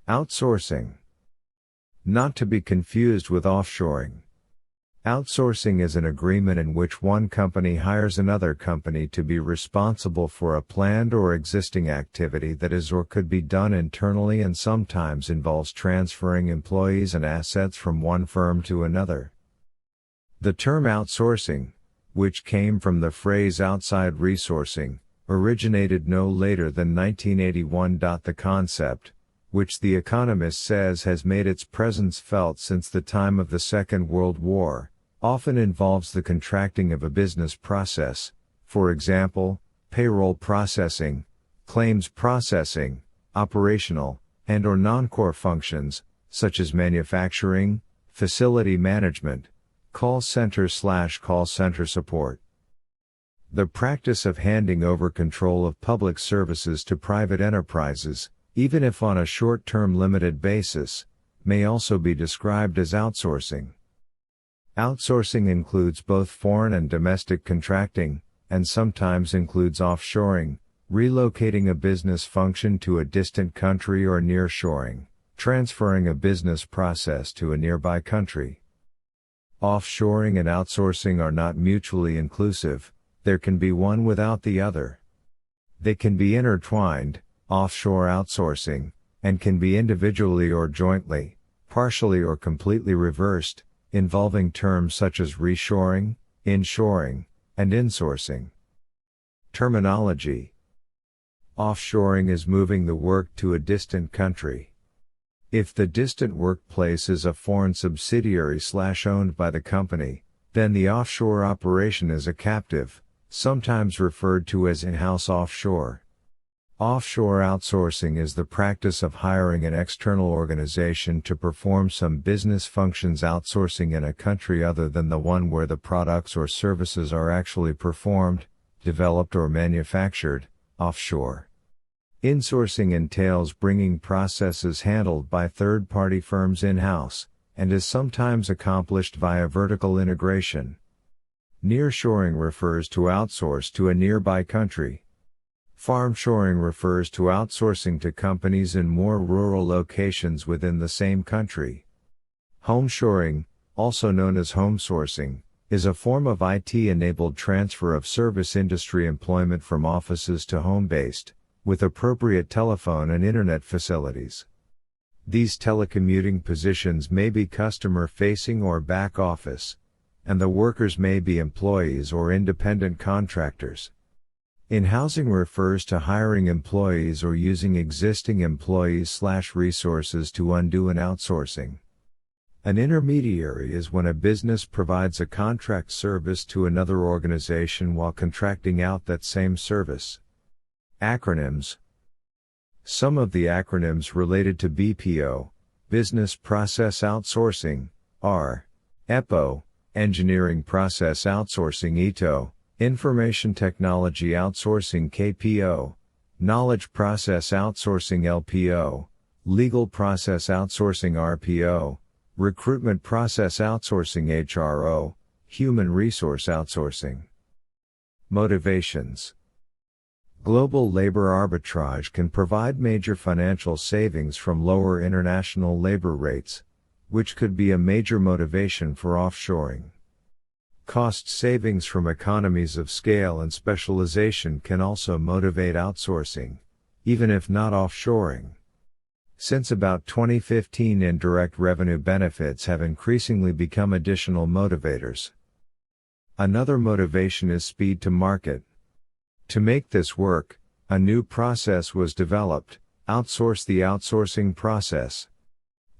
Outsourcing. Not to be confused with offshoring. Outsourcing is an agreement in which one company hires another company to be responsible for a planned or existing activity that is or could be done internally and sometimes involves transferring employees and assets from one firm to another. The term outsourcing, which came from the phrase outside resourcing, originated no later than 1981. The concept, which The Economist says has made its presence felt since the time of the Second World War, often involves the contracting of a business process, for example, payroll processing, claims processing, operational, and/or non-core functions, such as manufacturing, facility management, call center/call center support. The practice of handing over control of public services to private enterprises, even if on a short-term limited basis, may also be described as outsourcing. Outsourcing includes both foreign and domestic contracting, and sometimes includes offshoring, relocating a business function to a distant country, or nearshoring, transferring a business process to a nearby country. Offshoring and outsourcing are not mutually inclusive, there can be one without the other. They can be intertwined, offshore outsourcing, and can be individually or jointly, partially or completely reversed, involving terms such as reshoring, inshoring, and insourcing. Terminology. Offshoring is moving the work to a distant country. If the distant workplace is a foreign subsidiary/owned by the company, then the offshore operation is a captive, sometimes referred to as in-house offshore. Offshore outsourcing is the practice of hiring an external organization to perform some business functions outsourcing in a country other than the one where the products or services are actually performed, developed or manufactured, offshore. Insourcing entails bringing processes handled by third-party firms in-house, and is sometimes accomplished via vertical integration. Nearshoring refers to outsource to a nearby country. Farmshoring refers to outsourcing to companies in more rural locations within the same country. Homeshoring, also known as homesourcing, is a form of IT-enabled transfer of service industry employment from offices to home-based, with appropriate telephone and internet facilities. These telecommuting positions may be customer-facing or back-office, and the workers may be employees or independent contractors. In-housing refers to hiring employees or using existing employees/resources to undo an outsourcing. An intermediary is when a business provides a contract service to another organization while contracting out that same service. Acronyms. Some of the acronyms related to BPO, Business Process Outsourcing, are EPO, Engineering Process Outsourcing (ETO), Information Technology Outsourcing (KPO), Knowledge Process Outsourcing (LPO), Legal Process Outsourcing (RPO), Recruitment Process Outsourcing (HRO), Human Resource Outsourcing. Motivations. Global labor arbitrage can provide major financial savings from lower international labor rates, which could be a major motivation for offshoring. Cost savings from economies of scale and specialization can also motivate outsourcing, even if not offshoring. Since about 2015, indirect revenue benefits have increasingly become additional motivators. Another motivation is speed to market. To make this work, a new process was developed: outsource the outsourcing process.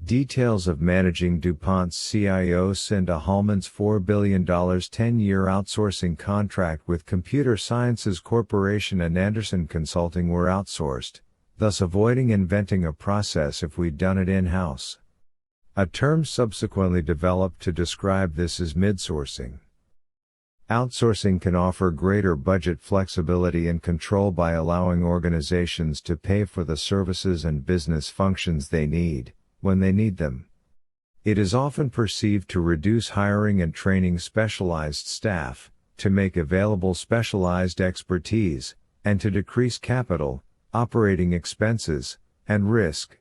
Details of managing DuPont's CIO Cinda Hallman's $4 billion 10-year outsourcing contract with Computer Sciences Corporation and Andersen Consulting were outsourced, thus avoiding inventing a process if we'd done it in-house. A term subsequently developed to describe this is midsourcing. Outsourcing can offer greater budget flexibility and control by allowing organizations to pay for the services and business functions they need, when they need them. It is often perceived to reduce hiring and training specialized staff, to make available specialized expertise, and to decrease capital, operating expenses, and risk.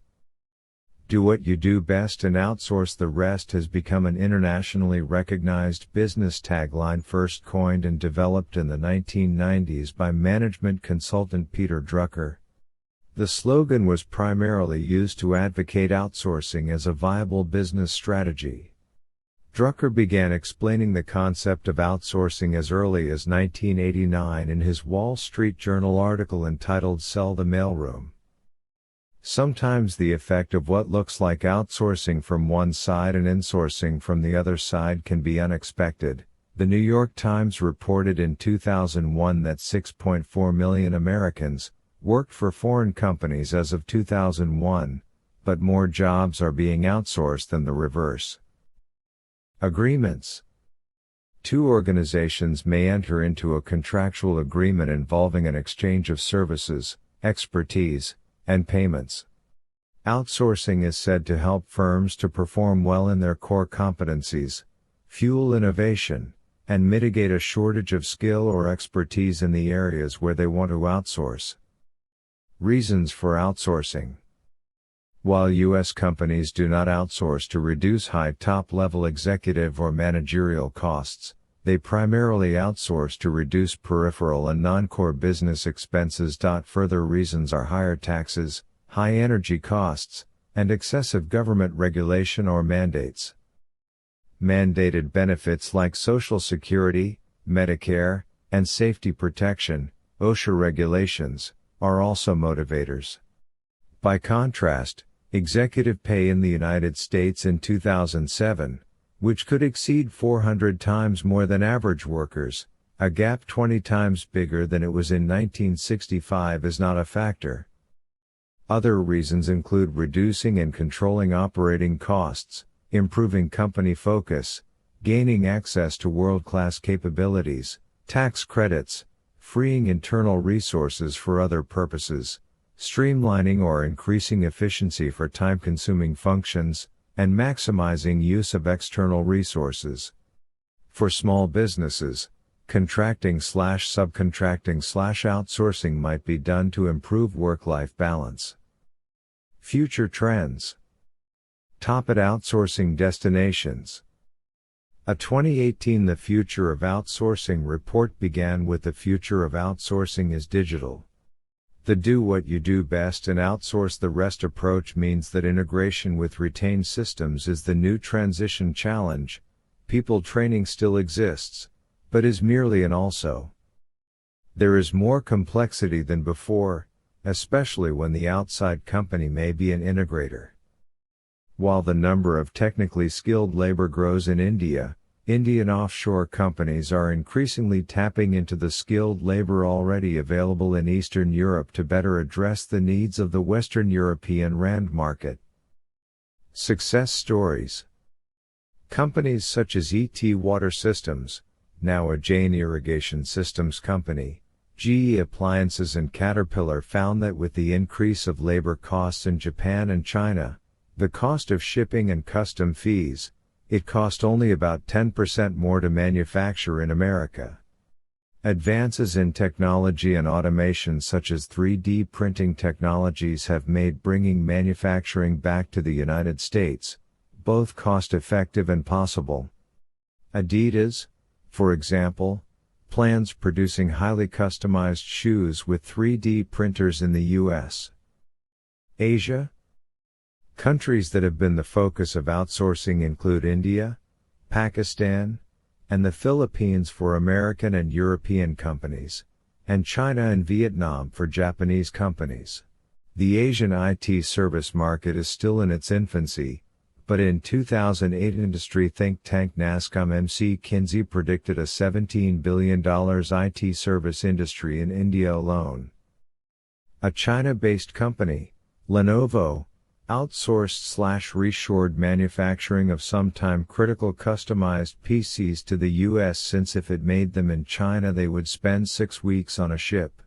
Do what you do best and outsource the rest has become an internationally recognized business tagline first coined and developed in the 1990s by management consultant Peter Drucker. The slogan was primarily used to advocate outsourcing as a viable business strategy. Drucker began explaining the concept of outsourcing as early as 1989 in his Wall Street Journal article entitled "Sell the Mailroom." Sometimes the effect of what looks like outsourcing from one side and insourcing from the other side can be unexpected. The New York Times reported in 2001 that 6.4 million Americans worked for foreign companies as of 2001, but more jobs are being outsourced than the reverse. Agreements. Two organizations may enter into a contractual agreement involving an exchange of services, expertise, and payments. Outsourcing is said to help firms to perform well in their core competencies, fuel innovation, and mitigate a shortage of skill or expertise in the areas where they want to outsource. Reasons for outsourcing. While U.S. companies do not outsource to reduce high top-level executive or managerial costs, they primarily outsource to reduce peripheral and non-core business expenses. Further reasons are higher taxes, high energy costs, and excessive government regulation or mandates. Mandated benefits like Social Security, Medicare, and safety protection, OSHA regulations, are also motivators. By contrast, executive pay in the United States in 2007, which could exceed 400 times more than average workers, a gap 20 times bigger than it was in 1965, is not a factor. Other reasons include reducing and controlling operating costs, improving company focus, gaining access to world-class capabilities, tax credits, freeing internal resources for other purposes, streamlining or increasing efficiency for time-consuming functions, and maximizing use of external resources. For small businesses, contracting/subcontracting/outsourcing might be done to improve work-life balance. Future trends. Top at outsourcing destinations. A 2018 The Future of Outsourcing report began with "The future of outsourcing is digital." The do what you do best and outsource the rest approach means that integration with retained systems is the new transition challenge. People training still exists, but is merely an also. There is more complexity than before, especially when the outside company may be an integrator. While the number of technically skilled labor grows in India, Indian offshore companies are increasingly tapping into the skilled labor already available in Eastern Europe to better address the needs of the Western European RAND market. Success stories. Companies such as ET Water Systems, now a Jain Irrigation Systems company, GE Appliances and Caterpillar found that with the increase of labor costs in Japan and China, the cost of shipping and custom fees, it cost only about 10% more to manufacture in America. Advances in technology and automation such as 3D printing technologies have made bringing manufacturing back to the United States both cost-effective and possible. Adidas, for example, plans producing highly customized shoes with 3D printers in the U.S. Asia. Countries that have been the focus of outsourcing include India, Pakistan, and the Philippines for American and European companies, and China and Vietnam for Japanese companies. The Asian IT service market is still in its infancy, but in 2008 industry think tank NASSCOM McKinsey predicted a $17 billion IT service industry in India alone. A China-based company, Lenovo, outsourced/reshored manufacturing of some time-critical customized PCs to the US since if it made them in China they would spend 6 weeks on a ship.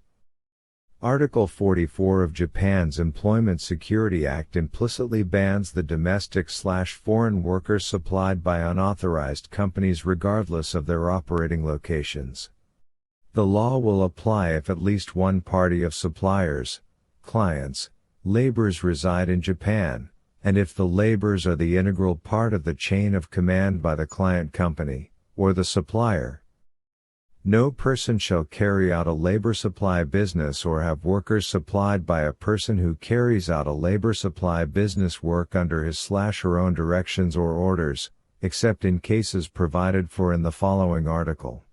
Article 44 of Japan's Employment Security Act implicitly bans the domestic/foreign workers supplied by unauthorized companies regardless of their operating locations. The law will apply if at least one party of suppliers, clients, laborers reside in Japan, and if the labors are the integral part of the chain of command by the client company, or the supplier. No person shall carry out a labor supply business or have workers supplied by a person who carries out a labor supply business work under his/her own directions or orders, except in cases provided for in the following article.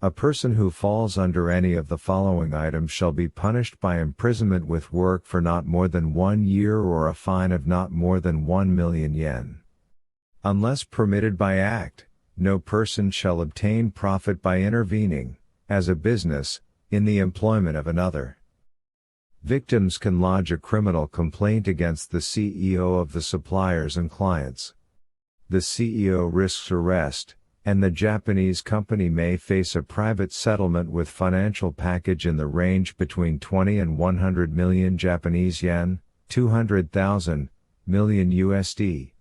A person who falls under any of the following items shall be punished by imprisonment with work for not more than 1 year or a fine of not more than 1 million yen. Unless permitted by Act, no person shall obtain profit by intervening, as a business, in the employment of another. Victims can lodge a criminal complaint against the CEO of the suppliers and clients. The CEO risks arrest, and the Japanese company may face a private settlement with financial package in the range between 20 and 100 million Japanese yen, 200,000 million USD.